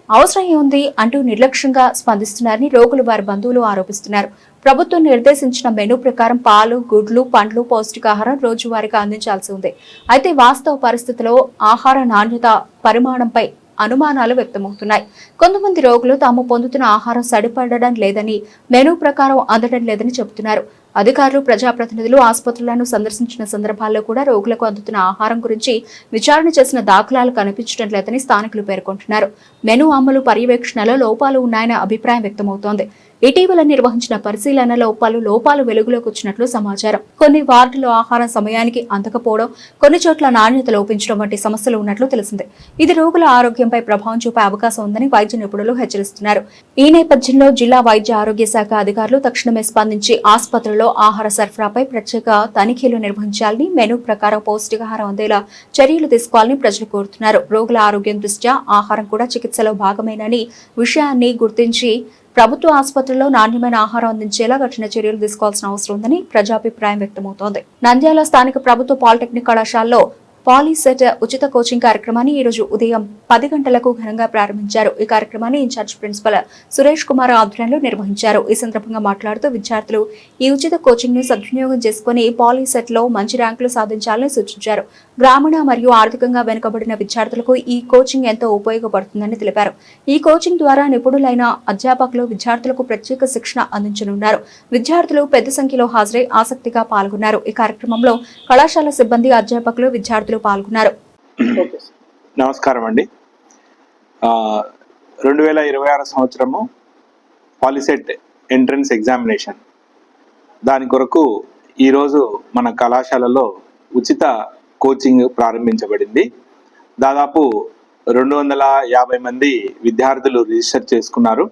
అవసరం ఏముంది అంటూ నిర్లక్ష్యంగా స్పందిస్తున్నారని రోగులు వారి బంధువులు ఆరోపిస్తున్నారు. ప్రభుత్వం నిర్దేశించిన మెనూ ప్రకారం పాలు, గుడ్లు, పండ్లు, పౌష్టికాహారం రోజువారీగా అందించాల్సి ఉంది. అయితే వాస్తవ పరిస్థితిలో ఆహార నాణ్యత, పరిమాణంపై అనుమానాలు వ్యక్తమవుతున్నాయి. కొంతమంది రోగులు తాము పొందుతున్న ఆహారం సరిపడడం లేదని, మెనూ ప్రకారం అందడం లేదని చెబుతున్నారు. అధికారులు, ప్రజాప్రతినిధులు ఆసుపత్రులను సందర్శించిన సందర్భాల్లో కూడా రోగులకు అందుతున్న ఆహారం గురించి విచారణ చేసిన దాఖలాలు కనిపించడం లేదని స్థానికులు పేర్కొంటున్నారు. మెనూ అమలు పర్యవేక్షణలో లోపాలు ఉన్నాయనే అభిప్రాయం వ్యక్తమవుతోంది. ఇటీవల నిర్వహించిన పరిశీలనలో పలు లోపాలు వెలుగులోకి వచ్చినట్లు సమాచారం. కొన్ని వార్డుల్లో ఆహారం సమయానికి అందకపోవడం, కొన్ని చోట్ల నాణ్యత లోపించడం వంటి సమస్యలు ఉన్నట్లు తెలిసింది. ఇది రోగుల ఆరోగ్యంపై ప్రభావం చూపే అవకాశం ఉందని వైద్య నిపుణులు హెచ్చరిస్తున్నారు. ఈ నేపథ్యంలో జిల్లా వైద్య ఆరోగ్య శాఖ అధికారులు తక్షణమే స్పందించి ఆసుపత్రుల్లో ఆహార సరఫరాపై ప్రత్యేక తనిఖీలు నిర్వహించాలని, మెనూ ప్రకారం పౌష్టికాహారం అందేలా చర్యలు తీసుకోవాలని ప్రజలు కోరుతున్నారు. రోగుల ఆరోగ్యం దృష్ట్యా ఆహారం కూడా చికిత్సలో భాగమేనని విషయాన్ని గుర్తించి ప్రభుత్వ ఆసుపత్రుల్లో నాణ్యమైన ఆహారం అందించేలా కఠిన చర్యలు తీసుకోవాల్సిన అవసరం ఉందని ప్రజాభిప్రాయం వ్యక్తమవుతోంది. నంద్యాల స్థానిక ప్రభుత్వ పాలిటెక్నిక్ కళాశాలలో పాలీసెట్ ఉచిత కోచింగ్ కార్యక్రమాన్ని ఈ రోజు ఉదయం 10 గంటలకు ఘనంగా ప్రారంభించారు. ఈ కార్యక్రమాన్ని ఇన్ఛార్జ్ ప్రిన్సిపల్ సురేష్ కుమార్ ఆధ్వర్యంలో నిర్వహించారు. ఈ సందర్భంగా మాట్లాడుతూ విద్యార్థులు ఈ ఉచిత కోచింగ్ ను సద్వినియోగం చేసుకుని పాలీసెట్ లో మంచి ర్యాంకులు సాధించాలని సూచించారు. గ్రామీణ మరియు ఆర్థికంగా వెనుకబడిన విద్యార్థులకు ఈ కోచింగ్ ఎంతో ఉపయోగపడుతుందని తెలిపారు. ఈ కోచింగ్ ద్వారా నిపుణులైన అధ్యాపకులు విద్యార్థులకు ప్రత్యేక శిక్షణ అందించనున్నారు. విద్యార్థులు పెద్ద సంఖ్యలో హాజరై ఆసక్తిగా పాల్గొన్నారు. ఈ కార్యక్రమంలో కళాశాల సిబ్బంది, అధ్యాపకులు, విద్యార్థులు పాల్గొన్నారు. నమస్కారం అండి. 2026 సంవత్సరము పాలిసెట్ ఎంట్రన్స్ ఎగ్జామినేషన్ దాని కొరకు ఈరోజు మన కళాశాలలో ఉచిత కోచింగ్ ప్రారంభించబడింది. దాదాపు 250 మంది విద్యార్థులు రిజిస్టర్ చేసుకున్నారు.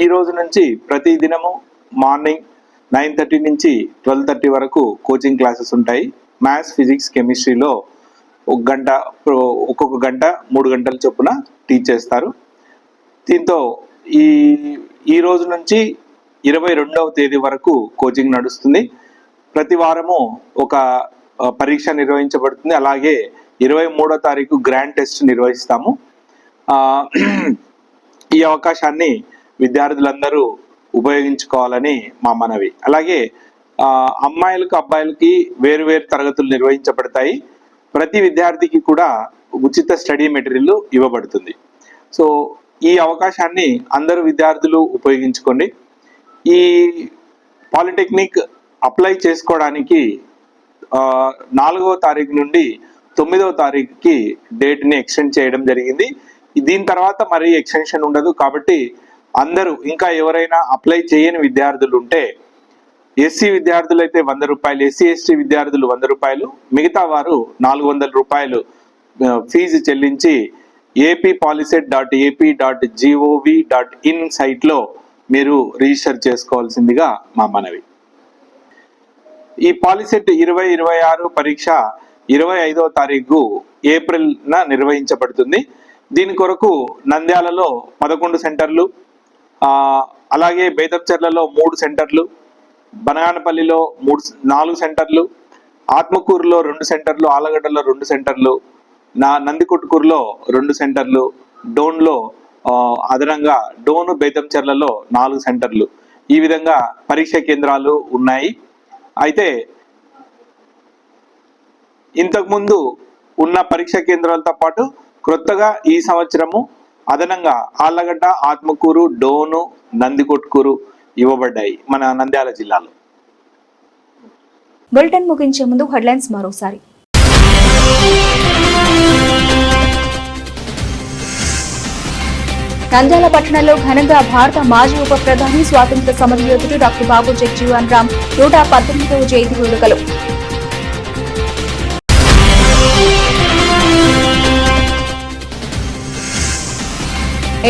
ఈ రోజు నుంచి ప్రతి దినము మార్నింగ్ 9:30 నుంచి 12:30 వరకు కోచింగ్ క్లాసెస్ ఉంటాయి. మ్యాథ్స్, ఫిజిక్స్, కెమిస్ట్రీలో ఒక్కొక్క గంట 3 గంటల చొప్పున టీచ్ చేస్తారు. దీంతో ఈ రోజు నుంచి 22వ తేదీ వరకు కోచింగ్ నడుస్తుంది. ప్రతి వారము ఒక పరీక్ష నిర్వహించబడుతుంది. అలాగే 23వ తారీఖు గ్రాండ్ టెస్ట్ నిర్వహిస్తాము. ఈ అవకాశాన్ని విద్యార్థులందరూ ఉపయోగించుకోవాలని మా మనవి. అలాగే అమ్మాయిలకు అబ్బాయిలకి వేరు వేరు తరగతులు నిర్వహించబడతాయి. ప్రతి విద్యార్థికి కూడా ఉచిత స్టడీ మెటీరియల్ ఇవ్వబడుతుంది. సో ఈ అవకాశాన్ని అందరూ విద్యార్థులు ఉపయోగించుకోండి. ఈ పాలిటెక్నిక్ అప్లై చేసుకోవడానికి 4వ తారీఖు నుండి 9వ తారీఖుకి డేట్ని ఎక్స్టెండ్ చేయడం జరిగింది. దీని తర్వాత మరీ ఎక్స్టెన్షన్ ఉండదు. కాబట్టి అందరూ ఇంకా ఎవరైనా అప్లై చేయని విద్యార్థులు ఉంటే, ఎస్సీ విద్యార్థులు అయితే 100 రూపాయలు, ఎస్సీ ఎస్టీ విద్యార్థులు 100 రూపాయలు, మిగతా వారు 400 రూపాయలు ఫీజు చెల్లించి appolicet.ap.gov.in సైట్లో మీరు రిజిస్టర్ చేసుకోవాల్సిందిగా మా మనవి. ఈ పాలిసెట్ 2026 పరీక్ష 25వ తారీఖు ఏప్రిల్న నిర్వహించబడుతుంది. దీని కొరకు నంద్యాలలో 11 సెంటర్లు, అలాగే బేతంచెర్లలో 3 సెంటర్లు, బనగానపల్లిలో 4 సెంటర్లు, ఆత్మకూరులో 2 సెంటర్లు, ఆలగడ్డలో 2 సెంటర్లు, నందికొట్కూరులో 2 సెంటర్లు, డోన్లో అదనంగా డోను బేతంచెర్లలో 4 సెంటర్లు, ఈ విధంగా పరీక్ష కేంద్రాలు ఉన్నాయి. అయితే ఇంతకుముందు ఉన్న పరీక్ష కేంద్రాలతో పాటు క్రొత్తగా ఈ సంవత్సరము అదనంగా ఆళ్లగడ్డ, ఆత్మకూరు, డోను, నందికొట్కూరు ఇవ్వబడ్డాయి మన నంద్యాల జిల్లాలో. బులెటిన్ ముగించే ముందు హెడ్లైన్స్ మరోసారి. నంద్యాల పట్టణంలో ఘనంగా భారత మాజీ ఉప ప్రధాని స్వాతంత్ర సమరయోధుడు డాక్టర్ బాబు జగ్జీవన్ రామ్ 118వ జయంతి వేడుకలు.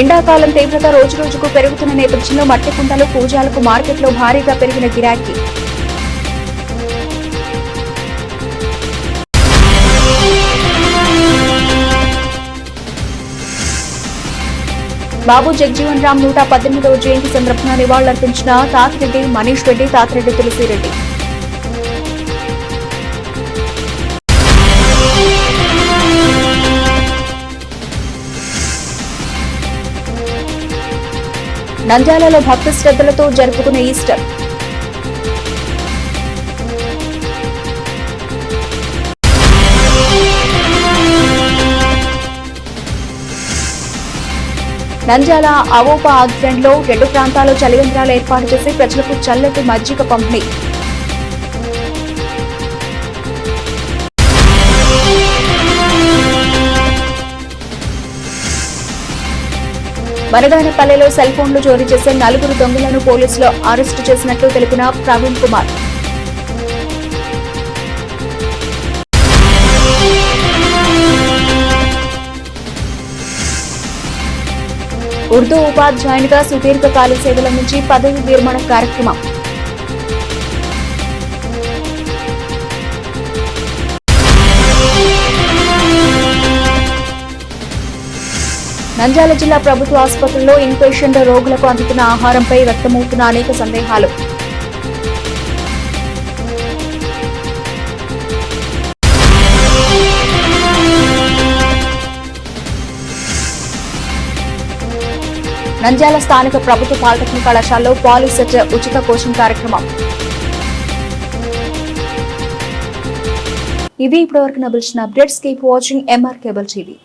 ఎండాకాలం తీవ్రత రోజురోజుకు పెరుగుతున్న నేపథ్యంలో మట్టి కుండలు, పూజాలకు మార్కెట్లో భారీగా పెరిగిన గిరాకీ. బాబు జగ్జీవన్ రామ్ 118వ జయంతి సందర్భంగా నివాళులర్పించిన తాతిరెడ్డి మనీష్ రెడ్డి, తాతిరెడ్డి తులసిరెడ్డి. నంద్యాలలో భక్తి శ్రద్ధలతో జరుపుకున్న ఈస్టర్. నంద్యాల అవోపా ఆధ్వర్యంలో 2 ప్రాంతాల్లో చలివేంద్రాలు ఏర్పాటు చేసి ప్రజలకు చల్లటి మజ్జిగ పంపిణీ. బనగానపల్లెలో సెల్ ఫోన్లు చోరీ చేసే 4 దొంగలను పోలీసులు అరెస్టు చేసినట్లు తెలిపిన ప్రవీణ్ కుమార్. ఉర్దూ ఉపాధ్యాయునిగా సుదీర్ఘకాల సేవల నుంచి పదవి విరమణ కార్యక్రమం. నంద్యాల జిల్లా ప్రభుత్వ ఆసుపత్రుల్లో ఇన్పేషెంట్ రోగులకు అందుతున్న ఆహారంపై వ్యక్తమవుతున్న అనేక సందేహాలు. నంద్యాల స్థానిక ప్రభుత్వ పాలిటెక్నిక్ కళాశాలలో పాలిసెట్ ఉచిత కోచింగ్ కార్యక్రమం. ఇవి ఇప్పటివరకు నబిల్చిన updates. Keep watching MR cable TV.